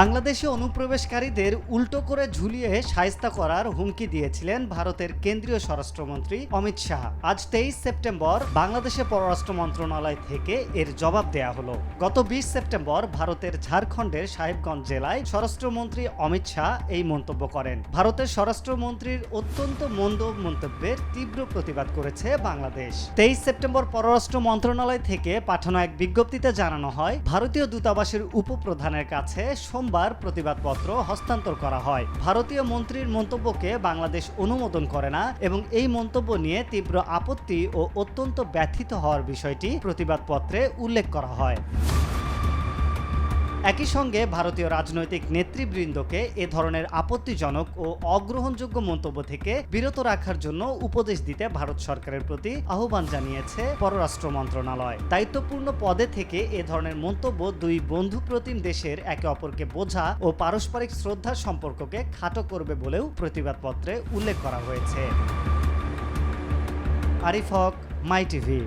বাংলাদেশে অনুপ্রবেশকারীদের উল্টো করে ঝুলিয়ে শায়েস্তা করার হুমকি দিয়েছিলেন ভারতের কেন্দ্রীয় স্বরাষ্ট্রমন্ত্রী অমিত শাহ। আজ 23 সেপ্টেম্বর বাংলাদেশের পররাষ্ট্র মন্ত্রণালয় থেকে এর জবাব দেয়া হলো। গত 20 সেপ্টেম্বর ভারতের ঝাড়খণ্ডের সাহেবগঞ্জ জেলায় স্বরাষ্ট্রমন্ত্রী অমিত শাহ এই মন্তব্য করেন। ভারতের স্বরাষ্ট্রমন্ত্রীর অত্যন্ত মন্দ মন্তব্যের তীব্র প্রতিবাদ করেছে বাংলাদেশ। 23 সেপ্টেম্বর পররাষ্ট্র মন্ত্রণালয় থেকে পাঠানো এক বিজ্ঞপ্তিতে জানানো হয়, ভারতীয় দূতাবাসের উপপ্রধানের কাছে সোমবার প্রতিবাদপত্র হস্তান্তর করা হয়। ভারতীয় মন্ত্রীর মন্তব্যকে বাংলাদেশ অনুমোদন করে না এবং এই মন্তব্য নিয়ে তীব্র আপত্তি ও অত্যন্ত ব্যথিত হওয়ার বিষয়টি প্রতিবাদপত্রে উল্লেখ করা হয়। একই সঙ্গে ভারতীয় রাজনৈতিক নেতৃবৃন্দকে এ ধরনের আপত্তিজনক ও অগ্রহণযোগ্য মন্তব্য থেকে বিরত রাখার জন্য উপদেশ দিতে ভারত সরকারের প্রতি আহ্বান জানিয়েছে পররাষ্ট্র মন্ত্রণালয়। দায়িত্বপূর্ণ পদে থেকে এ ধরনের মন্তব্য দুই বন্ধুপ্রতিম দেশের একে অপরকে বোঝা ও পারস্পরিক শ্রদ্ধার সম্পর্ককে খাটো করবে বলেও প্রতিবাদপত্রে উল্লেখ করা হয়েছে। আরিফ হক, মাই টিভি।